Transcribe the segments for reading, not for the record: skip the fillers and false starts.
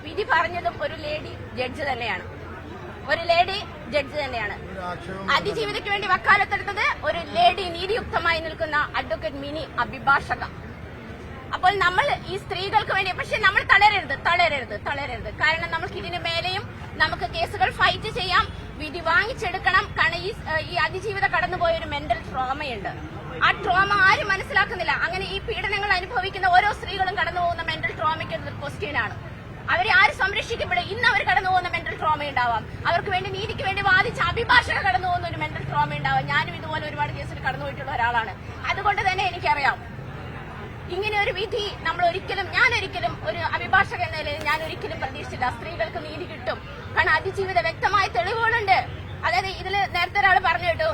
വിധി പറഞ്ഞതും ഒരു ലേഡി ജഡ്ജ് തന്നെയാണ്. അതിജീവിതയ്ക്ക് വേണ്ടി വക്കാലത്തെടുത്തത് ഒരു ലേഡി, നീതിയുക്തമായി നിൽക്കുന്ന അഡ്വക്കേറ്റ് മിനി അഭിഭാഷക. അപ്പോൾ നമ്മൾ ഈ സ്ത്രീകൾക്ക് വേണ്ടി, പക്ഷെ നമ്മൾ തളരരുത്. കാരണം നമുക്ക് ഇതിന് മേലെയും നമുക്ക് കേസുകൾ ഫൈറ്റ് ചെയ്യാം, വിധി വാങ്ങിച്ചെടുക്കണം. കാരണം ഈ അതിജീവിത കടന്നുപോയ ഒരു മെന്റൽ ട്രോമയുണ്ട്. ആ ട്രോമ ആരും മനസ്സിലാക്കുന്നില്ല. അങ്ങനെ ഈ പീഡനങ്ങൾ അനുഭവിക്കുന്ന ഓരോ സ്ത്രീകളും കടന്നു പോകുന്ന മെന്റൽ ട്രോമയ്ക്ക് ഒരു ക്വസ്റ്റ്യൻ ആണ്. അവരെ ആര് സംരക്ഷിക്കപ്പെടും? ഇന്ന് അവർ കടന്നു പോകുന്ന മെന്റൽ ട്രോമ ഉണ്ടാവാം. അവർക്ക് വേണ്ടി, നീതിക്ക് വേണ്ടി വാദിച്ച അഭിഭാഷക കടന്നു പോകുന്ന ഒരു മെന്റൽ ട്രോമ ഉണ്ടാവാം. ഞാനും ഇതുപോലെ ഒരുപാട് കേസിൽ കടന്നുപോയിട്ടുള്ള ഒരാളാണ്. അതുകൊണ്ട് തന്നെ എനിക്കറിയാം, ഇങ്ങനെ ഒരു വിധി ഞാൻ ഒരിക്കലും ഒരു അഭിഭാഷക എന്ന നിലയിൽ ഞാൻ ഒരിക്കലും പ്രതീക്ഷിച്ചില്ല സ്ത്രീകൾക്ക് നീതി കിട്ടും. കാരണം അതിജീവിത വ്യക്തമായ തെളിവുകളുണ്ട്. അതായത് ഇതിൽ നേരത്തെ ഒരാൾ പറഞ്ഞു കേട്ടു,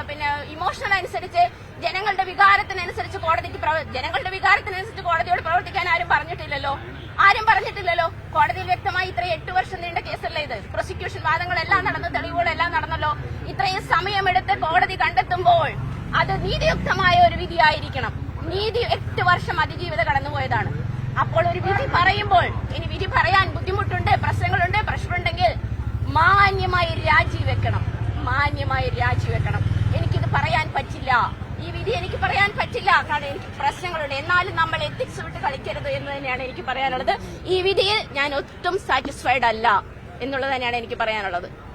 പിന്നെ ഇമോഷണൽ അനുസരിച്ച് ജനങ്ങളുടെ വികാരത്തിനനുസരിച്ച് കോടതിയോട് പ്രവർത്തിക്കാൻ ആരും പറഞ്ഞിട്ടില്ലല്ലോ. കോടതിയിൽ വ്യക്തമായി ഇത്രയും 8 വർഷം നീണ്ട കേസല്ല ഇത്. പ്രോസിക്യൂഷൻ വാദങ്ങളെല്ലാം നടന്നു, തെളിവുകളെല്ലാം നടന്നല്ലോ. ഇത്രയും സമയമെടുത്ത് കോടതി കണ്ടെത്തുമ്പോൾ അത് നീതിയുക്തമായ ഒരു വിധിയായിരിക്കണം. നീതി 8 വർഷം അതിജീവിത കടന്നുപോയതാണ്. അപ്പോൾ ഒരു വിധി പറയുമ്പോൾ, ഇനി വിധി പറയാൻ ബുദ്ധിമുട്ടുണ്ട്, പ്രശ്നമുണ്ടെങ്കിൽ മാന്യമായി രാജിവെക്കണം. എനിക്കിത് പറയാൻ പറ്റില്ല, ഈ വിധി എനിക്ക് പറയാൻ പറ്റില്ല, കാരണം എനിക്ക് പ്രശ്നങ്ങളുണ്ട്. എന്നാലും നമ്മൾ എത്തിക്സ് വിട്ട് കളിക്കരുത് എന്ന് തന്നെയാണ് എനിക്ക് പറയാനുള്ളത്. ഈ വിധിയിൽ ഞാൻ ഒട്ടും സാറ്റിസ്ഫൈഡ് അല്ല എന്നുള്ളത് തന്നെയാണ് എനിക്ക് പറയാനുള്ളത്.